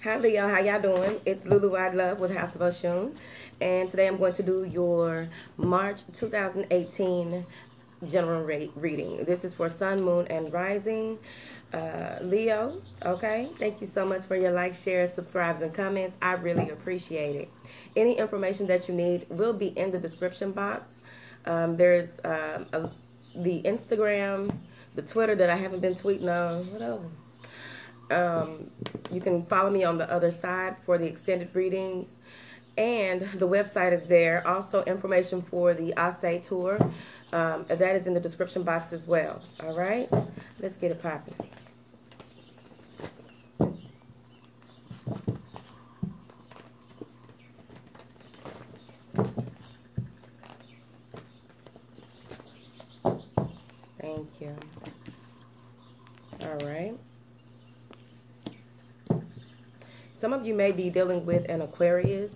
Hi Leo, how y'all doing? It's Lulu I Love with House of Oshun, and today I'm going to do your March 2018 general reading. This is for Sun, Moon, and Rising. Leo, okay? Thank you so much for your likes, shares, subscribes, and comments. I really appreciate it. Any information that you need will be in the description box. There's the Instagram, the Twitter that I haven't been tweeting on. What else? You can follow me on the other side for the extended readings, and the website is there. Also, information for the Ase tour, that is in the description box as well. All right, let's get it popping. Thank you. All right. Some of you may be dealing with an Aquarius.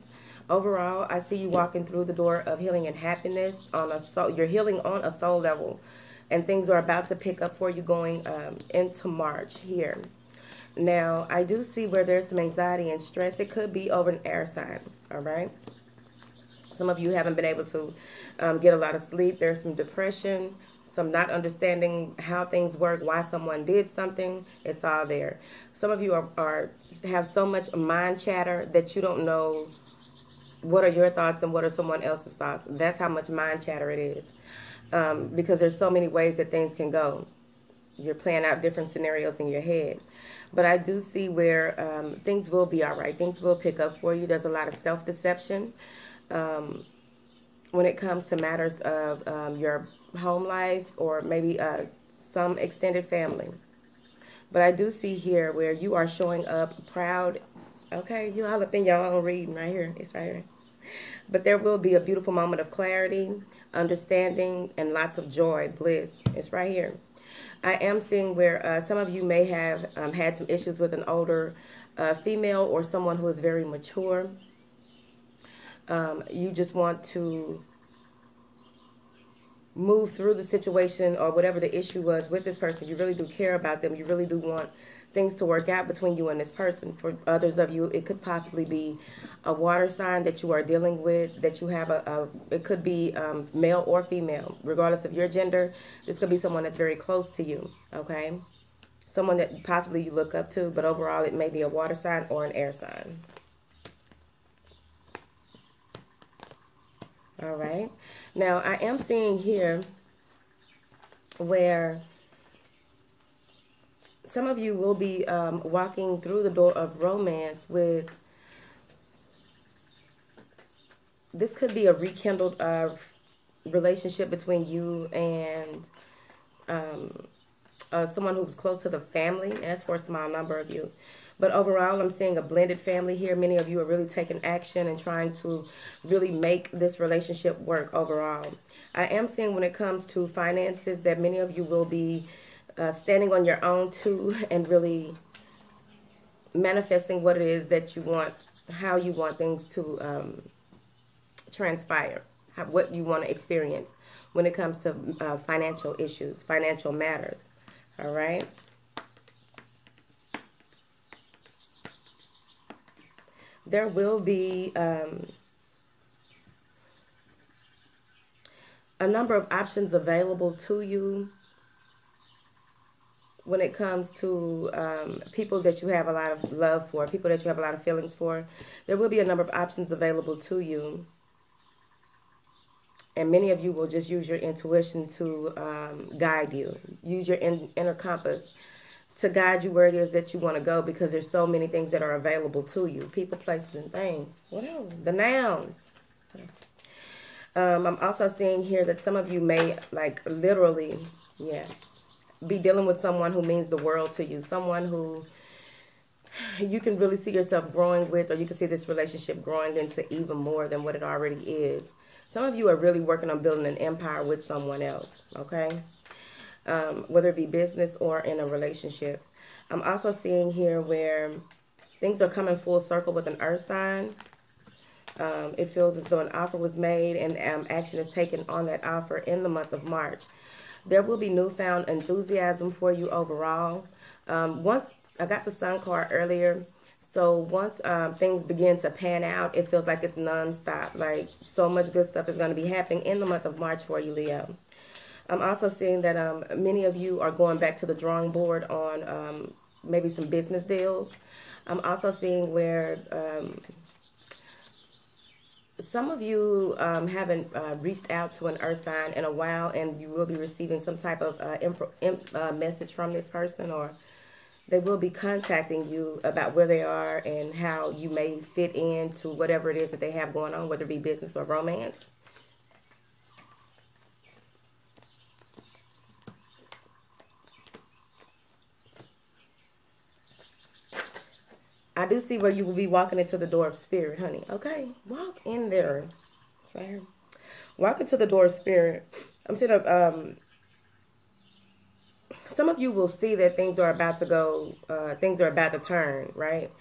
Overall, I see you walking through the door of healing and happiness on a soul. You're healing on a soul level, and things are about to pick up for you going into March here. Now, I do see where there's some anxiety and stress. It could be over an air sign. All right. Some of you haven't been able to get a lot of sleep. There's some depression, some not understanding how things work, why someone did something. It's all there. Some of you have so much mind chatter that you don't know what are your thoughts and what are someone else's thoughts. That's how much mind chatter it is. Because there's so many ways that things can go. You're playing out different scenarios in your head. But I do see where things will be all right. Things will pick up for you. There's a lot of self-deception when it comes to matters of your home life or maybe some extended family. But I do see here where you are showing up proud. Okay, you all up in your own reading right here. It's right here. But there will be a beautiful moment of clarity, understanding, and lots of joy, bliss. It's right here. I am seeing where some of you may have had some issues with an older female or someone who is very mature. You just want to move through the situation or whatever the issue was with this person. You really do care about them. You really do want things to work out between you and this person. For others of you, it could possibly be a water sign that you are dealing with, that you have it could be male or female. Regardless of your gender, this could be someone that's very close to you, okay? Someone that possibly you look up to, but overall it may be a water sign or an air sign. All right. Now, I am seeing here where some of you will be walking through the door of romance with, this could be a rekindled relationship between you and someone who's close to the family. And that's for a small number of you. But overall, I'm seeing a blended family here. Many of you are really taking action and trying to really make this relationship work overall. I am seeing when it comes to finances that many of you will be standing on your own too and really manifesting what it is that you want, how you want things to transpire, what you want to experience when it comes to financial issues, financial matters. All right. There will be a number of options available to you when it comes to people that you have a lot of love for, people that you have a lot of feelings for. There will be a number of options available to you. And many of you will just use your intuition to guide you. Use your inner compass to guide you where it is that you want to go, because there's so many things that are available to you. People, places, and things. What else? The nouns. I'm also seeing here that some of you may, like, literally, be dealing with someone who means the world to you. Someone who you can really see yourself growing with, or you can see this relationship growing into even more than what it already is. Some of you are really working on building an empire with someone else, okay? Whether it be business or in a relationship. I'm also seeing here where things are coming full circle with an earth sign. It feels as though an offer was made and action is taken on that offer in the month of March. There will be newfound enthusiasm for you overall. Once I got the Sun card earlier, So once things begin to pan out, it feels like it's nonstop. Like so much good stuff is going to be happening in the month of March for you, Leo. I'm also seeing that many of you are going back to the drawing board on maybe some business deals. I'm also seeing where some of you haven't reached out to an earth sign in a while, and you will be receiving some type of message from this person, or they will be contacting you about where they are and how you may fit into whatever it is that they have going on, whether it be business or romance. I do see where you will be walking into the door of spirit, honey. Okay, walk in there. Right here. Walk into the door of spirit. I'm seeing some of you will see that things are about to go, things are about to turn, right?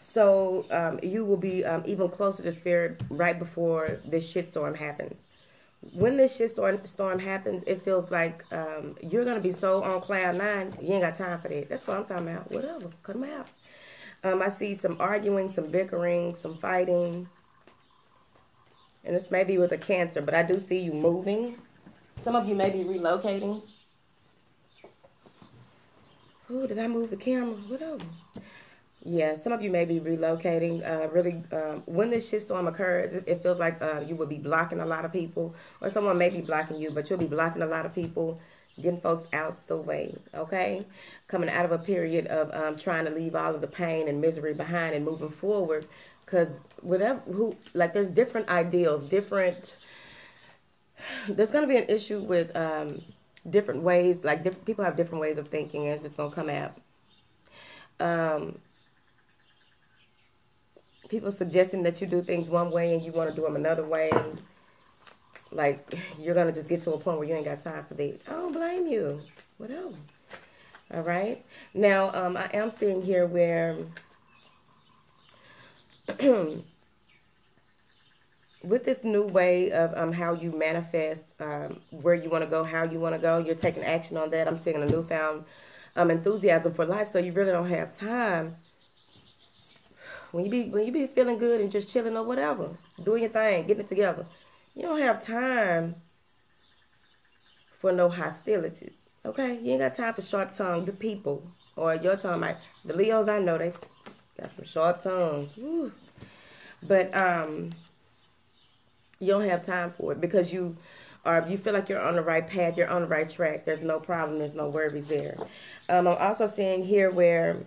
So you will be even closer to spirit right before this shitstorm happens. When this shitstorm happens, it feels like you're going to be so on cloud nine, you ain't got time for that. That's what I'm talking about. Whatever, cut them out. I see some arguing, some bickering, some fighting. And this may be with a Cancer, but I do see you moving. Some of you may be relocating. Oh, did I move the camera? Whatever. Yeah, some of you may be relocating. When this shitstorm occurs, it feels like you will be blocking a lot of people. Or someone may be blocking you, but you'll be blocking a lot of people. Getting folks out the way, okay? Coming out of a period of trying to leave all of the pain and misery behind and moving forward. Because there's different ideals, there's going to be an issue with different ways, like people have different ways of thinking, and it's just going to come out. People suggesting that you do things one way and you want to do them another way. Like, you're going to just get to a point where you ain't got time for that. I don't blame you. Whatever. All right? Now, I am seeing here where with this new way of how you manifest where you want to go, how you want to go, you're taking action on that. I'm seeing a newfound enthusiasm for life, so you really don't have time. When you be feeling good and just chilling or whatever, doing your thing, getting it together, you don't have time for no hostilities, okay? You ain't got time for short-tongued people. Or your tongue, like the Leos I know, they got some short tongues. Woo. But you don't have time for it because you feel like you're on the right path, you're on the right track. There's no problem, there's no worries there. I'm also seeing here where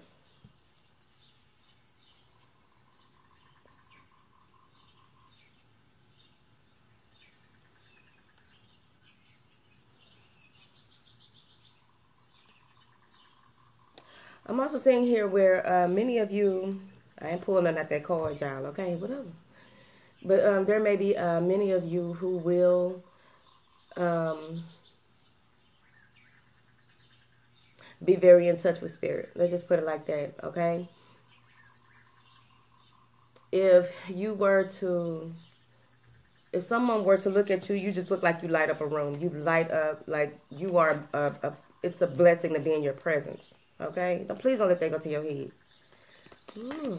I'm also seeing here where many of you, I ain't pulling out that card, y'all, okay, whatever. But there may be many of you who will be very in touch with spirit. Let's just put it like that, okay? If someone were to look at you, you just look like you light up a room. You light up like you are, it's a blessing to be in your presence. Okay? Now, please don't let that go to your head. Ooh.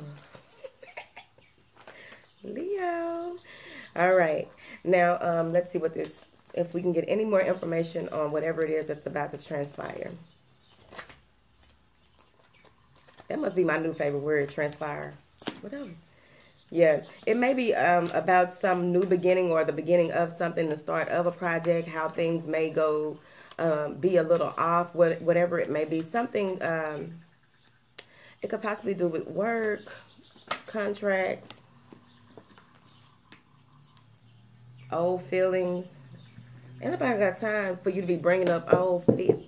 Leo. All right. Now, let's see if we can get any more information on whatever it is that's about to transpire. That must be my new favorite word, transpire. Whatever. Yeah. It may be about some new beginning or the beginning of something, the start of a project, how things may go, be a little off, whatever it may be. Something, it could possibly do with work, contracts, old feelings. Anybody got time for you to be bringing up old feelings?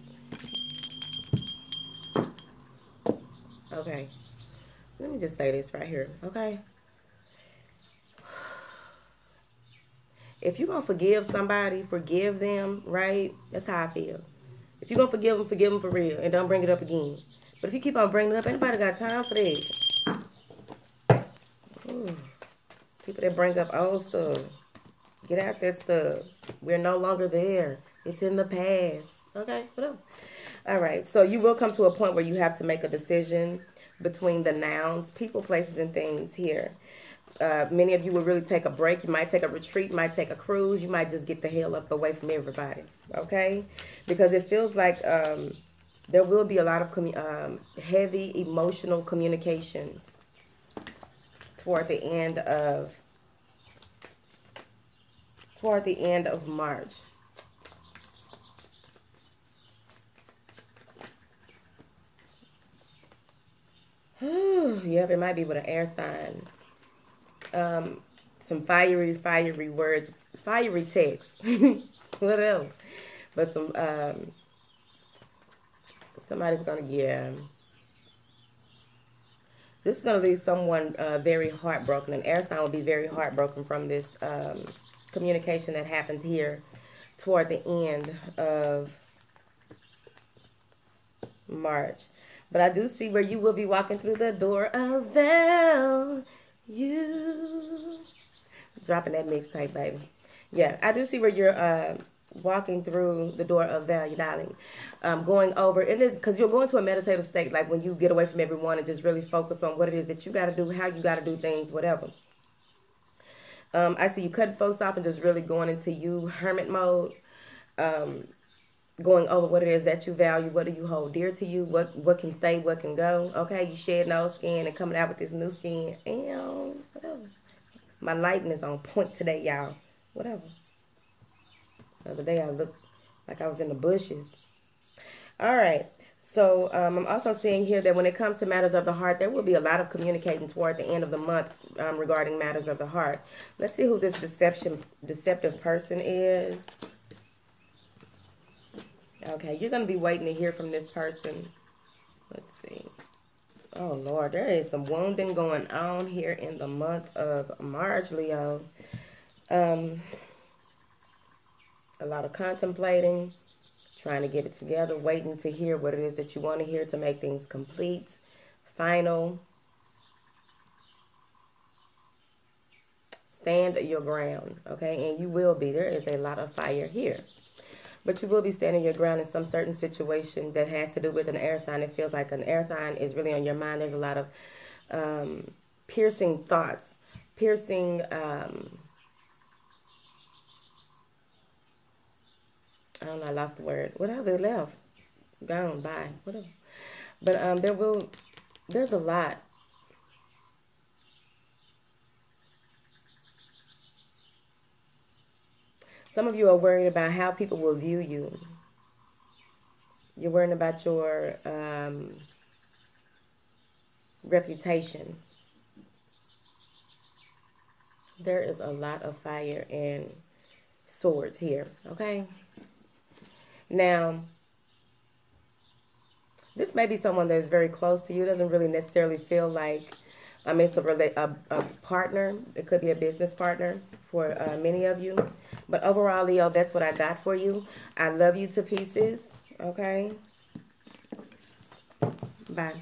Okay. Let me just say this right here, okay? If you're going to forgive somebody, forgive them, right? That's how I feel. If you're going to forgive them for real and don't bring it up again. But if you keep on bringing it up, anybody got time for this? Ooh. People that bring up old stuff. Get out that stuff. We're no longer there. It's in the past. Okay, whatever. All right, so you will come to a point where you have to make a decision. between the nouns, people, places, and things here. Many of you will really take a break. You might take a retreat, you might take a cruise. You might just get the hell up away from everybody, okay? Because it feels like there will be a lot of heavy emotional communication toward the end of March. Yep, it might be with an air sign. Some fiery words, fiery text, whatever. But somebody's gonna, yeah. This is gonna leave someone very heartbroken. An air sign will be very heartbroken from this communication that happens here toward the end of March. But I do see where you will be walking through the door of value. Dropping that mixtape, baby. Yeah, I do see where you're walking through the door of value, darling. Going over, and it's because you're going to a meditative state, like when you get away from everyone and just really focus on what it is that you got to do, how you got to do things, whatever. I see you cutting folks off and just really going into you, hermit mode. Going over what it is that you value, what do you hold dear to you, what can stay, what can go. Okay, you shed no skin and coming out with this new skin. And whatever. My lighting is on point today, y'all. Whatever. The other day I looked like I was in the bushes. All right. So I'm also seeing here that when it comes to matters of the heart, there will be a lot of communicating toward the end of the month regarding matters of the heart. Let's see who this deceptive person is. Okay, you're going to be waiting to hear from this person. Let's see. Oh, Lord, there is some wounding going on here in the month of March, Leo. A lot of contemplating, trying to get it together, waiting to hear what it is that you want to hear to make things complete, final. Stand your ground, okay? And you will be. There is a lot of fire here. But you will be standing your ground in some certain situation that has to do with an air sign. It feels like an air sign is really on your mind. There's a lot of piercing thoughts, piercing, I don't know, I lost the word. Whatever, it left. Gone, bye, whatever. But there's a lot. Some of you are worried about how people will view you. You're worried about your reputation. There is a lot of fire and swords here, okay? Now, this may be someone that is very close to you. It doesn't really necessarily feel like, it's a partner. It could be a business partner for many of you. But overall, Leo, that's what I got for you. I love you to pieces, okay? Bye.